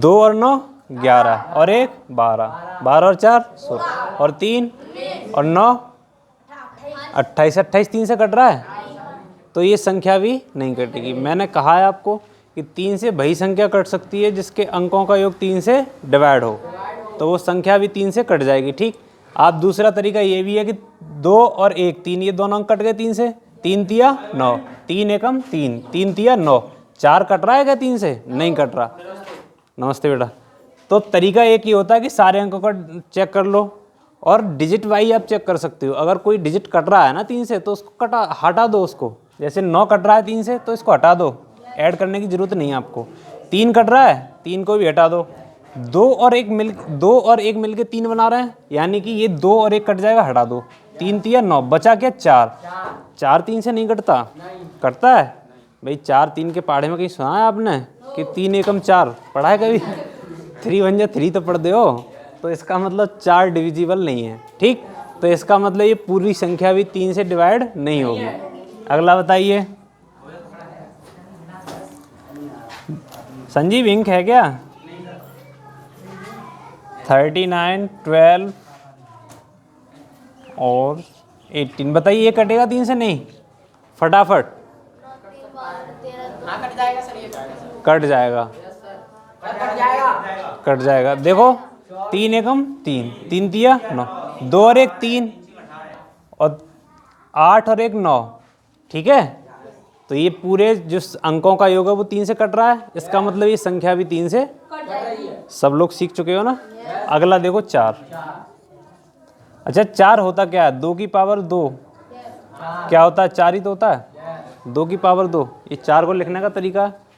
2 और 9 11 और 1 12, 12 और 4 16 और 3 और 9 28, 28 3 से कट रहा है, तो ये संख्या भी नहीं कटेगी। मैंने कहा है आपको कि 3 से वही संख्या कट सकती है जिसके अंकों का योग 3 से डिवाइड हो, तो वो संख्या भी 3 से कट जाएगी। ठीक, आप दूसरा तरीका ये भी है कि 2 और 1 3, ये दोनों अंक कट गए 3 से, 3 तिया 9, 3 एकम 3, 3 तिया 9, 4 कट रहा है क्या 3 से? नहीं कट रहा। नमस्ते बेटा। तो तरीका एक ही होता है कि सारे अंकों का चेक कर लो और डिजिट वाइज आप चेक कर सकते हो। अगर कोई डिजिट कट रहा है ना 3 से तो उसको हटा दो उसको। जैसे 9 कट रहा है 3 से तो इसको हटा दो, ऐड करने की जरूरत नहीं है आपको। 3 कट रहा है, 3 को भी हटा दो। 2 और 1 मिल के 3 बना रहे हैं, यानी कि ये 2 और 1 कट जाएगा, हटा दो। 3 तिया 9, बचा क्या 4, 4 3 से नहीं कटता, कटता है भाई। 4 3 के पहाड़े में कहीं सुना है आपने कि 3 एकम 4 पढ़ा है कभी? 3 1 जा 3 तो पढ़ते हो, तो इसका मतलब 4 डिविजिबल नहीं है। ठीक, तो इसका मतलब ये पूरी संख्या भी 3 से डिवाइड नहीं होगी। अगला बताइए, संजीव इंक है क्या? 39 12 और 18, बताइए ये कटेगा 3 से? नहीं, फटाफट कट जाएगा, कट जाएगा। देखो 3 एकम 3, 3 तिया 9, 2 और 1 3 और 8 और 1 9। ठीक है, तो ये पूरे जो अंकों का योग है वो 3 से कट रहा है, इसका मतलब ये संख्या भी 3 से सब लोग सीख चुके हो ना। अगला देखो 4। अच्छा 4 होता क्या है? 2 की पावर 2 क्या होता है? 4 ही तो होता है। 2 की पावर 2, ये 4 को लिखने का तरीका है।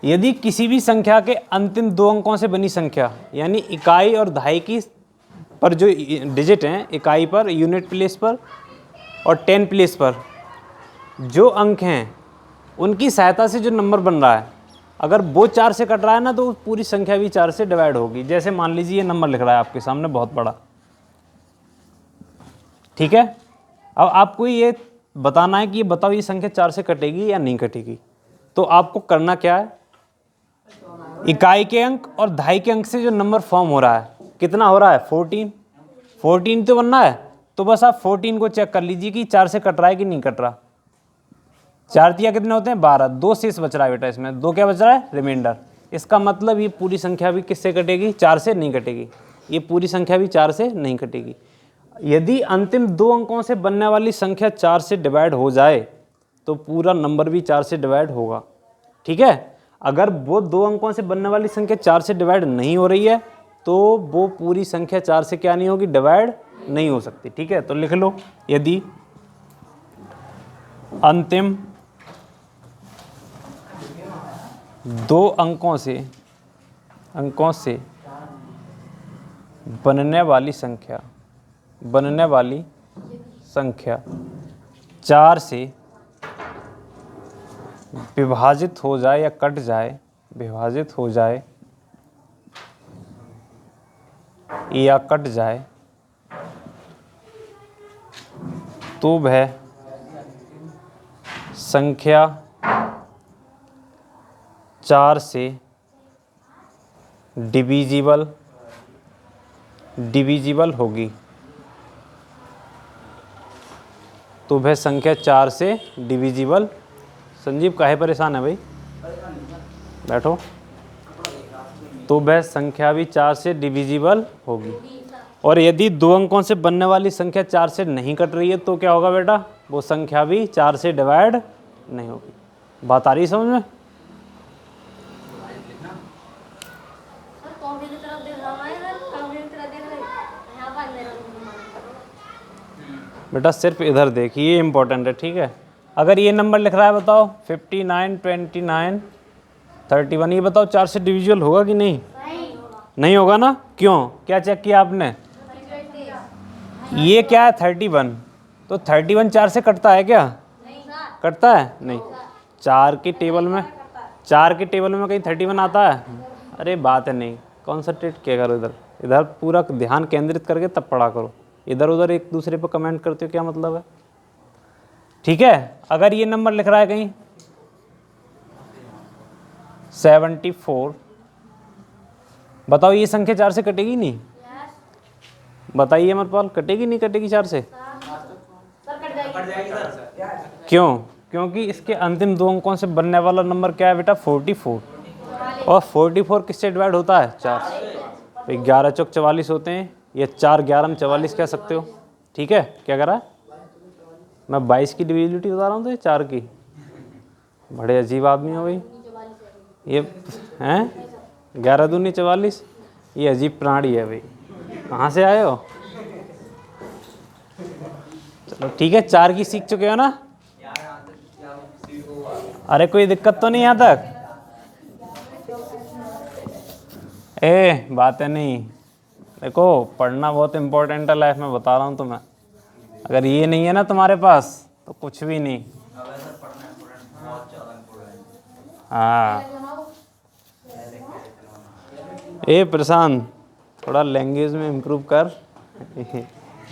यदि किसी भी संख्या के अंतिम 2 अंकों से बनी संख्या, यानी इकाई और दहाई पर जो डिजिट हैं, इकाई पर, यूनिट प्लेस पर और 10 प्लेस पर जो अंक हैं, उनकी सहायता से जो नंबर बन रहा है, अगर वो 4 से कट रहा है ना तो पूरी संख्या भी 4 से डिवाइड होगी। जैसे मान लीजिए ये नंबर लिख रहा है आपके सामने बहुत बड़ा, ठीक है। अब आपको ये बताना है कि ये बताओ ये संख्या 4 से कटेगी या नहीं कटेगी। तो आपको करना क्या है, इकाई के अंक और दहाई के अंक से जो नंबर फॉर्म हो रहा है, कितना हो रहा है? 14, 14 तो बनना है। तो बस आप 14 को चेक कर लीजिए कि 4 से कट रहा है कि नहीं कट रहा। 4 तिया कितने होते हैं? 12, 2 शेष बच रहा है बेटा इसमें, 2 क्या बच रहा है? रिमाइंडर। इसका मतलब ये पूरी संख्या भी किससे कटेगी? 4 से नहीं कटेगी। ये पूरी संख्या भी 4 से नहीं कटेगी। यदि अंतिम 2 अंकों से बनने वाली संख्या 4 से डिवाइड हो जाए तो पूरा नंबर भी 4 से डिवाइड होगा। ठीक है, अगर वो 2 अंकों से बनने वाली संख्या 4 से डिवाइड नहीं हो रही है तो वो पूरी संख्या 4 से क्या नहीं होगी? डिवाइड नहीं हो सकती। ठीक है, तो लिख लो, यदि अंतिम 2 अंकों से बनने वाली संख्या 4 से विभाजित हो जाए या कट जाए, विभाजित हो जाए या कट जाए, तो वह संख्या 4 से डिविजिबल होगी। तो वह संख्या 4 से डिविजिबल। संजीव काहे परेशान है भाई? बैठो। तो वह संख्या भी 4 से डिविजिबल होगी। और यदि 2 अंकों से बनने वाली संख्या 4 से नहीं कट रही है तो क्या होगा बेटा? वो संख्या भी 4 से डिवाइड नहीं होगी। बात आ रही समझ में? बेटा सिर्फ इधर देखिए, ये इंपॉर्टेंट है। ठीक है, अगर ये नंबर लिख रहा है बताओ 59 29 31, ये बताओ 4 से डिविजिबल होगा कि नहीं? नहीं होगा ना। क्यों? क्या चेक किया आपने? ये क्या है? 31। तो 31 4 से कटता है क्या? कटता है नहीं। 4 के टेबल में कहीं 31 आता है? अरे बात है नहीं। कॉन्सेंट्रेट किया करो इधर पूरा ध्यान केंद्रित करके तब पढ़ा करो। इधर उधर एक दूसरे पर कमेंट करते हो, क्या मतलब है? ठीक है, अगर ये नंबर लिख रहा है कहीं 74 बताओ ये संख्या 4 से कटेगी नहीं? बताइए अमरपाल, कटेगी नहीं कटेगी 4 से? क्यों? क्योंकि इसके अंतिम दो अंकों से बनने वाला नंबर क्या है बेटा? 44। और 44 किससे डिवाइड होता है? 4 से। 11 चौक 44 होते हैं, ये 4 11 में 44 कह सकते हो। ठीक है, क्या कह रहा है? मैं 22 की डिविजिबिलिटी बता रहा हूँ तो ये 4 की। बड़े अजीब आदमी हो भाई ये, हैं? 11 दूनी 44, ये अजीब प्राणी है भाई, कहाँ से आए हो? चलो ठीक है, 4 की सीख चुके हो ना? अरे कोई दिक्कत तो नहीं यहाँ तक? बातें नहीं, देखो पढ़ना बहुत इम्पोर्टेंट है लाइफ में, बता रहा हूँ तुम्हें। अगर ये नहीं है ना तुम्हारे पास तो कुछ भी नहीं। हाँ प्रशांत, थोड़ा लैंग्वेज में इम्प्रूव कर।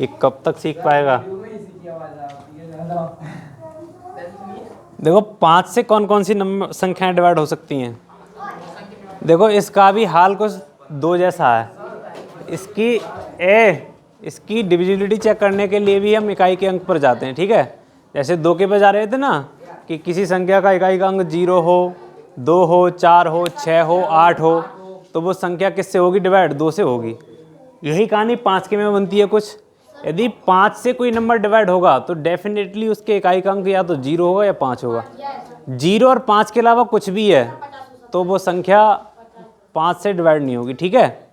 ये कब तक सीख पाएगा? देखो 5 से कौन कौन सी नंबर संख्याएं डिवाइड हो सकती हैं? देखो इसका भी हाल कुछ 2 जैसा है। इसकी डिविजिबिलिटी चेक करने के लिए भी हम इकाई के अंक पर जाते हैं। ठीक है, जैसे 2 के पे जा रहे थे ना कि किसी संख्या का इकाई का अंक 0 हो, 2 हो, 4 हो, 6 हो, 8 हो, तो वो संख्या किससे होगी डिवाइड? 2 से होगी। यही कहानी 5 के में बनती है कुछ। यदि 5 से कोई नंबर डिवाइड होगा तो डेफिनेटली उसके इकाई का अंक या तो 0 होगा या 5 होगा। 0 और 5 के अलावा कुछ भी है तो वो संख्या 5 से डिवाइड नहीं होगी। ठीक है,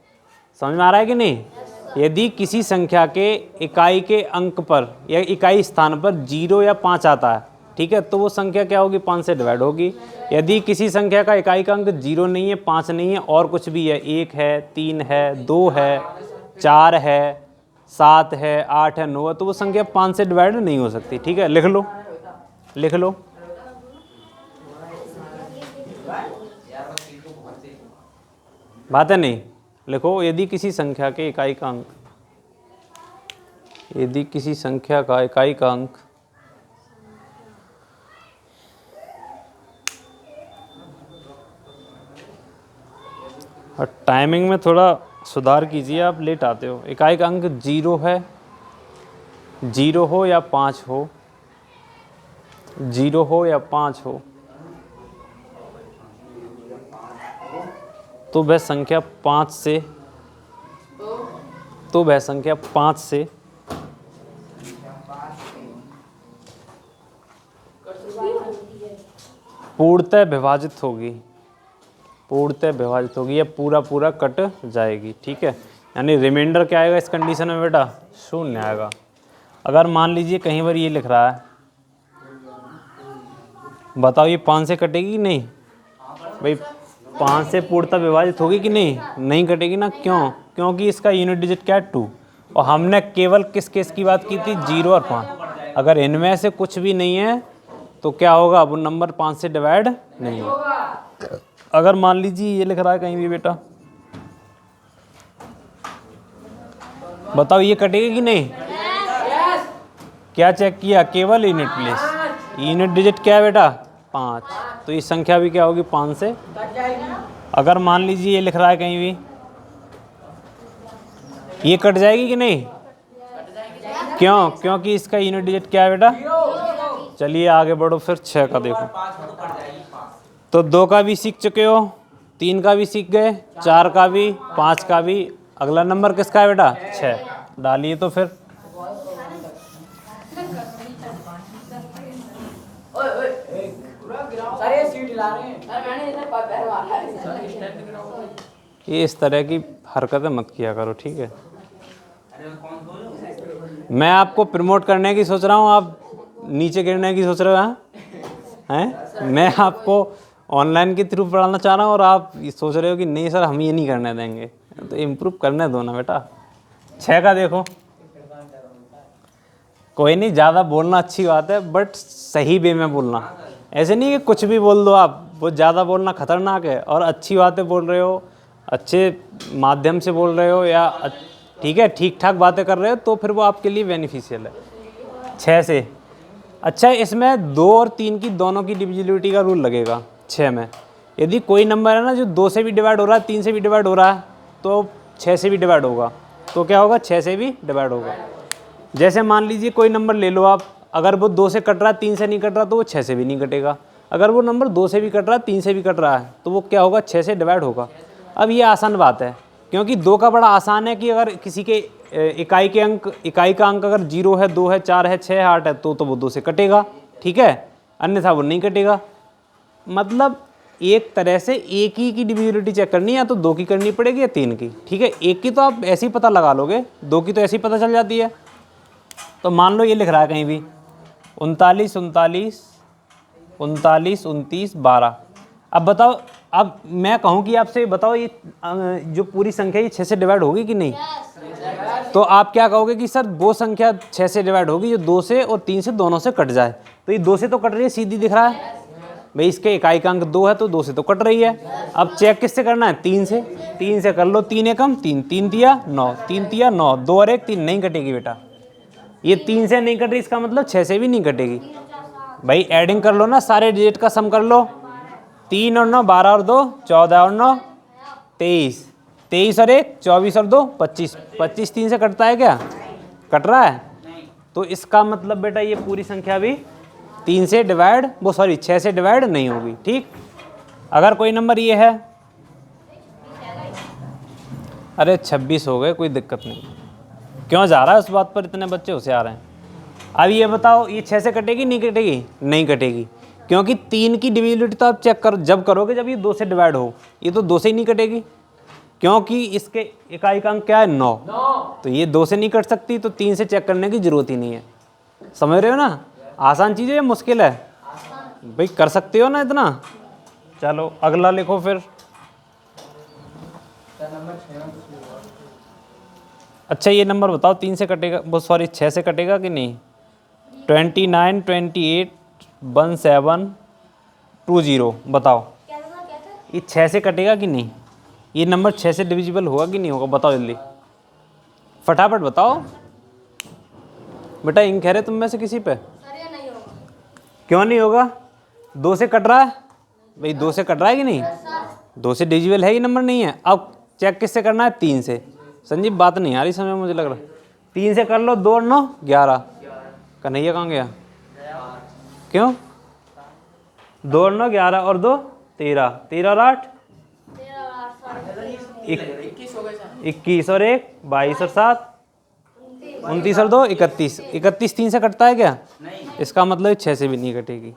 समझ में आ रहा है कि नहीं? यदि किसी संख्या के इकाई के अंक पर या इकाई स्थान पर 0 या 5 आता है, ठीक है, तो वो संख्या क्या होगी? 5 से डिवाइड होगी। यदि किसी संख्या का इकाई का अंक 0 नहीं है, 5 नहीं है और कुछ भी है, 1 है, 3 है, 2 है, 4 है, 7 है, 8 है, 9 है, तो वो संख्या 5 से डिवाइड नहीं हो सकती। ठीक है, लिख लो लिख लो। बात है नहीं? लिखो, यदि किसी संख्या के इकाई का अंक, यदि किसी संख्या का इकाई का अंक और टाइमिंग में थोड़ा सुधार कीजिए, आप लेट आते हो। इकाई का अंक 0 है, 0 हो या 5 हो, 0 हो या 5 हो, तो वह संख्या 5 से पूर्णतः विभाजित होगी, या पूरा कट जाएगी। ठीक है, यानी रिमाइंडर क्या आएगा इस कंडीशन में बेटा? 0 आएगा। अगर मान लीजिए कहीं पर ये लिख रहा है, बताओ ये 5 से कटेगी कि नहीं? भाई 5 से पूर्णतः विभाजित होगी कि नहीं? नहीं कटेगी ना। क्यों? क्योंकि इसका यूनिट डिजिट क्या है? 2। और हमने केवल किस केस की बात की थी? 0 और 5। अगर इनमें से कुछ भी नहीं है तो क्या होगा? वो नंबर 5 से डिवाइड नहीं होगा। अगर मान लीजिए ये लिख रहा है कहीं भी बेटा, बताओ ये कटेगी कि नहीं? क्या चेक किया? केवल यूनिट प्लेस। यूनिट डिजिट क्या है बेटा? 5। तो ये संख्या भी क्या होगी? 5 से। अगर मान लीजिए ये लिख रहा है कहीं भी, ये कट जाएगी कि नहीं? क्यों? क्योंकि इसका यूनिट डिजिट क्या है बेटा? चलिए आगे बढ़ो, फिर 6 का देखो। तो 2 का भी सीख चुके हो, 3 का भी सीख गए, 4 का भी, 5 का भी। अगला नंबर किसका है बेटा? 6। डालिए तो फिर। ये इस तरह की हरकतें मत किया करो, ठीक है? मैं आपको प्रमोट करने की सोच रहा हूँ, आप नीचे गिरने की सोच रहे हो? हैं? मैं आपको ऑनलाइन के थ्रू पढ़ाना चाह रहा हूँ और आप ये सोच रहे हो कि नहीं सर हम ये नहीं करने देंगे। तो इम्प्रूव करने दो ना बेटा। 6 का देखो। कोई नहीं, ज़्यादा बोलना अच्छी बात है बट सही वे में बोलना। ऐसे नहीं कि कुछ भी बोल दो आप, वो ज़्यादा बोलना खतरनाक है। और अच्छी बातें बोल रहे हो, अच्छे माध्यम से बोल रहे हो, या ठीक है ठीक ठाक बातें कर रहे हो तो फिर वो आपके लिए बेनिफिशियल है। 6 से अच्छा, इसमें 2 और 3 की दोनों की डिविजिबिलिटी का रूल लगेगा 6 में। यदि कोई नंबर है ना जो 2 से भी डिवाइड हो रहा है, 3 से भी डिवाइड हो रहा है, तो 6 से भी डिवाइड होगा। तो क्या होगा, 6 से भी डिवाइड होगा। जैसे मान लीजिए कोई नंबर ले लो आप, अगर वो 2 से कट रहा है, 3 से नहीं कट रहा, तो वो 6 से भी नहीं कटेगा। अगर वो नंबर 2 से भी कट रहा है, 3 से भी कट रहा है, तो वो क्या होगा, 6 से डिवाइड होगा। अब ये आसान बात है, क्योंकि 2 का बड़ा आसान है कि अगर किसी के इकाई का अंक अगर 0 है, 2 है, 4 है, 6 है, 8 है, तो वो 2 से कटेगा, ठीक है, अन्यथा वो नहीं कटेगा। मतलब एक तरह से एक ही की डिविजिबिलिटी चेक करनी है, या तो 2 की करनी पड़ेगी या 3 की, ठीक है। 1 की तो आप ऐसे ही पता लगा लोगे, 2 की तो ऐसे ही पता चल जाती है। तो मान लो ये लिख रहा है कहीं भी 39, 39, 39, 29, 12। अब बताओ, अब मैं कहूँ कि आपसे बताओ ये जो पूरी संख्या ये 6 से डिवाइड होगी कि नहीं? तो आप क्या कहोगे कि सर वो संख्या 6 से डिवाइड होगी जो 2 से और 3 से दोनों से कट जाए। तो ये 2 से तो कट रही है, सीधी दिख रहा है भाई, इसके इकाई का अंक 2 है तो 2 से तो कट रही है। अब चेक किससे करना है, 3 से। 3 से कर लो, 3 एकम 3, 3 तिया 9, 3 तिया 9, 2 और 1 3, नहीं कटेगी बेटा। ये 3 से नहीं कट रही, इसका मतलब 6 से भी नहीं कटेगी। भाई एडिंग कर लो ना, सारे डिजिट का सम कर लो। 3 और 9 12 और 2 14 और 9 23, 23 और 1 24 और 2 25, 25 3 से कटता है क्या? कट रहा है। तो इसका मतलब बेटा ये पूरी संख्या भी 3 से डिवाइड 6 से डिवाइड नहीं होगी, ठीक। अगर कोई नंबर ये है, अरे 26 हो गए, कोई दिक्कत नहीं। क्यों जा रहा है उस बात पर, इतने बच्चे होशियार हैं। अब ये बताओ ये 6 से कटेगी नहीं कटेगी? नहीं कटेगी, क्योंकि 3 की डिविजिबिलिटी तो आप चेक कर जब करोगे जब ये 2 से डिवाइड हो। ये तो 2 से ही नहीं कटेगी, क्योंकि इसके इकाई का अंक क्या है 9, तो ये 2 से नहीं कट सकती, तो 3 से चेक करने की जरूरत ही नहीं है। समझ रहे हो ना? आसान चीज़ है या मुश्किल है भाई? कर सकते हो ना इतना। चलो अगला लिखो फिर। अच्छा ये नंबर बताओ 3 से कटेगा, 6 से कटेगा कि नहीं? 29, 28, 17, 20 बताओ, ये 6 से कटेगा कि नहीं? ये नंबर 6 से डिविजिबल होगा कि नहीं होगा? बताओ जल्दी, फटाफट बताओ। बेटा इन कह रहे तुम में से किसी पे? क्यों नहीं होगा? 2 से कट रहा है भाई, 2 से कट रहा है कि नहीं? 2 से डिविजिबल है, ये नंबर नहीं है। अब चेक किससे करना है? 3 से। संजीव बात नहीं आ रही समझ, मुझे लग रहा है। 3 से कर लो, 2 और 9 11। कन्हैया कहाँ गया? क्यों? 2 और 9 11 और 2 13, 13 और 8 21 और 1 22 और 7 29 और 2 31, 31 3 से कटता है क्या? इसका मतलब 6 से भी नहीं कटेगी।